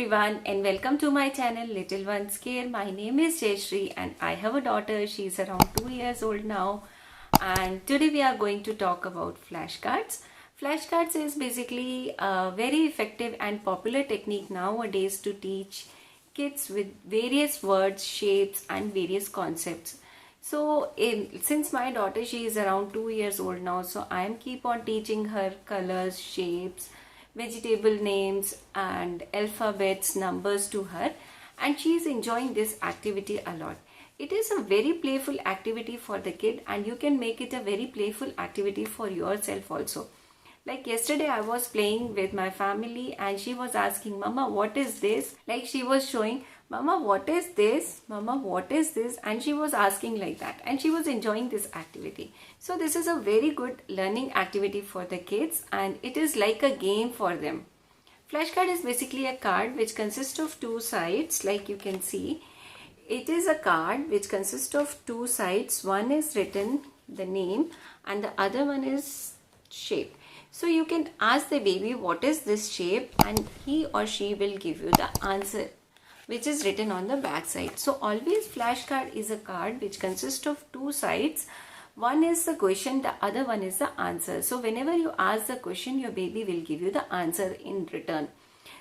everyone and welcome to my channel Little Ones Care. My name is Jayashree and I have a daughter. She's around 2 years old now, and today we are going to talk about flashcards. Flashcards is basically a very effective and popular technique nowadays to teach kids with various words, shapes and various concepts. So since my daughter, she is around 2 years old now, so I am keep on teaching her colors, shapes, vegetable names and alphabets, numbers to her, and she is enjoying this activity a lot. It is a very playful activity for the kid, and you can make it a very playful activity for yourself also. Like yesterday I was playing with my family and she was asking, Mama, what is this? Like she was showing, Mama, what is this? Mama, what is this? And she was asking like that, and she was enjoying this activity. So this is a very good learning activity for the kids, and it is like a game for them. Flashcard is basically a card which consists of two sides. Like you can see, it is a card which consists of two sides. One is written the name and the other one is shape. So you can ask the baby what is this shape, and he or she will give you the answer which is written on the back side. So always flashcard is a card which consists of two sides. One is the question, the other one is the answer. So whenever you ask the question, your baby will give you the answer in return.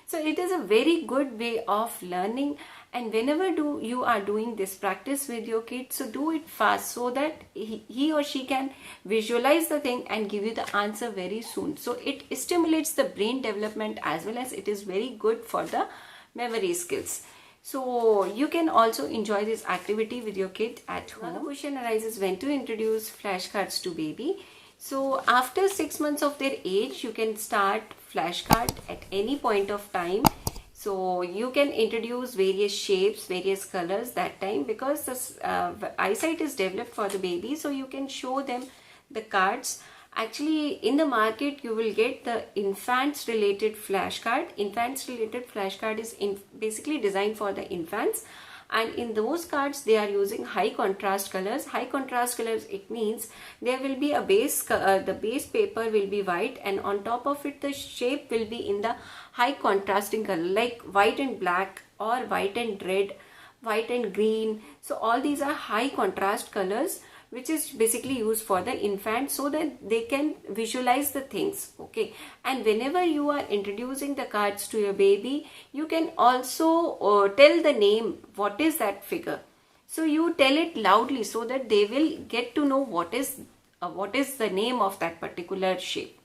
So it is a very good way of learning, and whenever you are doing this practice with your kids, so do it fast so that he or she can visualize the thing and give you the answer very soon. So it stimulates the brain development as well as it is very good for the memory skills. So you can also enjoy this activity with your kid at home. Another question arises, when to introduce flashcards to baby. So after 6 months of their age, you can start flashcard at any point of time. So you can introduce various shapes, various colors that time, because the eyesight is developed for the baby. So you can show them the cards. Actually, in the market, you will get the infants related flashcard. Infants related flashcard is basically designed for the infants. And in those cards, they are using high contrast colors. High contrast colors, it means there will be a base, the base paper will be white, and on top of it, the shape will be in the high contrasting color, like white and black or white and red, white and green. So all these are high contrast colors, which is basically used for the infant so that they can visualize the things. Okay, and whenever you are introducing the cards to your baby, you can also tell the name, what is that figure. So you tell it loudly so that they will get to know what is the name of that particular shape.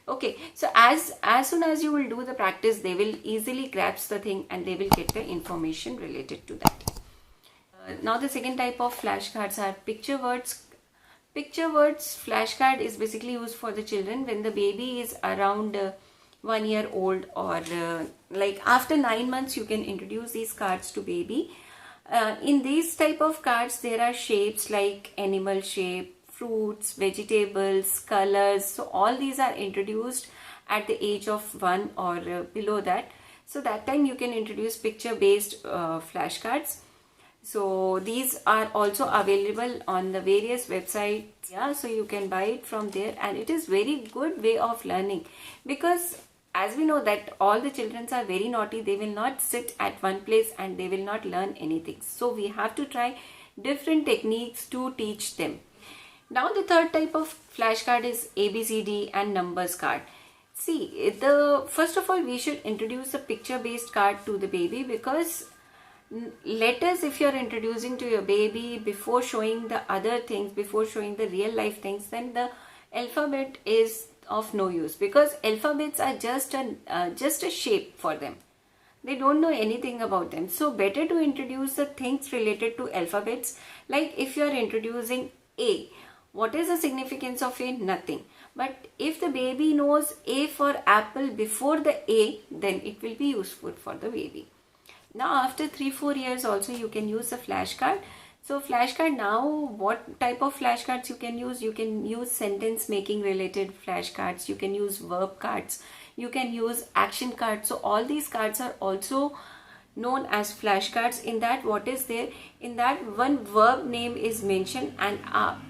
Okay, so as soon as you will do the practice, they will easily grasp the thing and they will get the information related to that. Now the second type of flashcards are picture words. Picture words flashcard is basically used for the children when the baby is around 1 year old, or like after 9 months you can introduce these cards to baby. In these type of cards there are shapes like animal shape, fruits, vegetables, colors. So all these are introduced at the age of 1 or below that. So that time you can introduce picture based flashcards. So these are also available on the various websites, yeah, so you can buy it from there, and it is very good way of learning, because as we know that all the children are very naughty. They will not sit at one place and they will not learn anything. So we have to try different techniques to teach them. Now the third type of flashcard is ABCD and numbers card. See, first of all we should introduce a picture based card to the baby, because letters, if you're introducing to your baby before showing the other things, before showing the real life things, then the alphabet is of no use, because alphabets are just a shape for them. They don't know anything about them. So better to introduce the things related to alphabets. Like if you're introducing A, what is the significance of A? Nothing. But if the baby knows A for apple before the A, then it will be useful for the baby. Now after 3-4 years also you can use the flashcard. So flashcard, now what type of flashcards you can use? You can use sentence making related flashcards. You can use verb cards. You can use action cards. So all these cards are also known as flashcards. In that, what is there? In that, one verb name is mentioned, and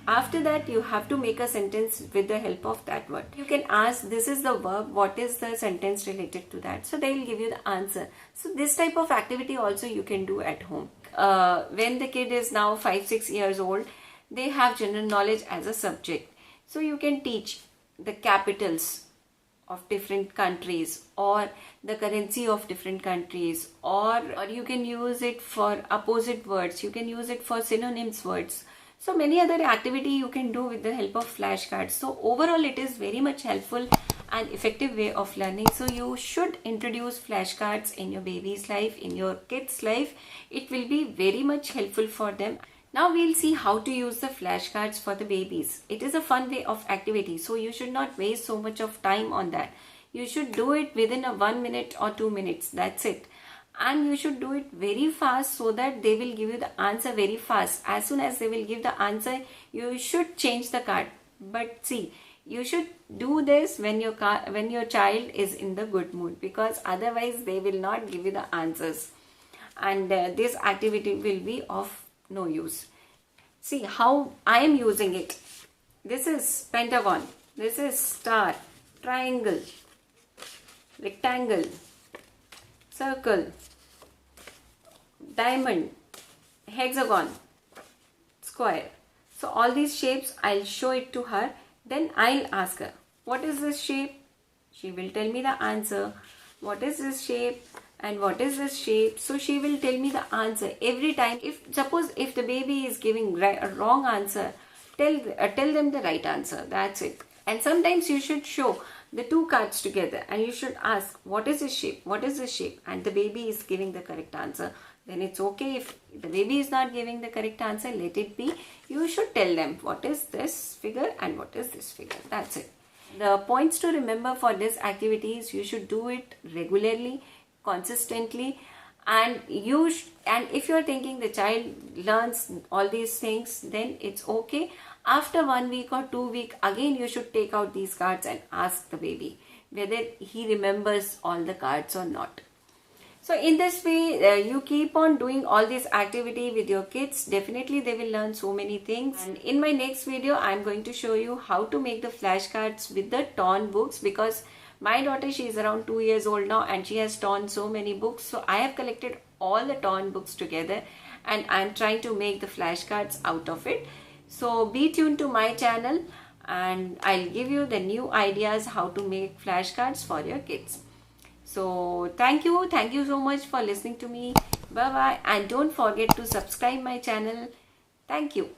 after that you have to make a sentence with the help of that word. You can ask, this is the verb, what is the sentence related to that? So they will give you the answer. So this type of activity also you can do at home. When the kid is now 5-6 years old, they have general knowledge as a subject. So you can teach the capitals of different countries, or the currency of different countries, or you can use it for opposite words, you can use it for synonyms words. So many other activity you can do with the help of flashcards. So overall it is very much helpful and effective way of learning. So you should introduce flashcards in your baby's life, in your kids' life. It will be very much helpful for them. Now we'll see how to use the flashcards for the babies. It is a fun way of activity, so you should not waste so much of time on that. You should do it within a 1 minute or 2 minutes, that's it. And you should do it very fast so that they will give you the answer very fast. As soon as they will give the answer, you should change the card. But see, you should do this when your child is in the good mood, because otherwise they will not give you the answers. And this activity will be of no use. See how I am using it. This is pentagon, this is star, triangle, rectangle, circle, diamond, hexagon, square. So all these shapes I'll show it to her. Then I'll ask her, what is this shape? She will tell me the answer. What is this shape? And what is this shape? So she will tell me the answer every time. Suppose if the baby is giving a wrong answer, tell them the right answer. That's it. And sometimes you should show the two cards together and you should ask, what is this shape? What is this shape? And the baby is giving the correct answer. Then it's okay. If the baby is not giving the correct answer, let it be. You should tell them what is this figure and what is this figure. That's it. The points to remember for this activity is you should do it regularly, consistently, and if you are thinking the child learns all these things, then it's okay. After 1 week or 2 weeks, again you should take out these cards and ask the baby whether he remembers all the cards or not. So in this way, you keep on doing all this activity with your kids. Definitely they will learn so many things. And in my next video, I'm going to show you how to make the flashcards with the torn books, because my daughter, she is around 2 years old now and she has torn so many books. So I have collected all the torn books together and I'm trying to make the flashcards out of it. So be tuned to my channel and I'll give you the new ideas how to make flashcards for your kids. So thank you so much for listening to me. Bye bye, and don't forget to subscribe my channel. Thank you.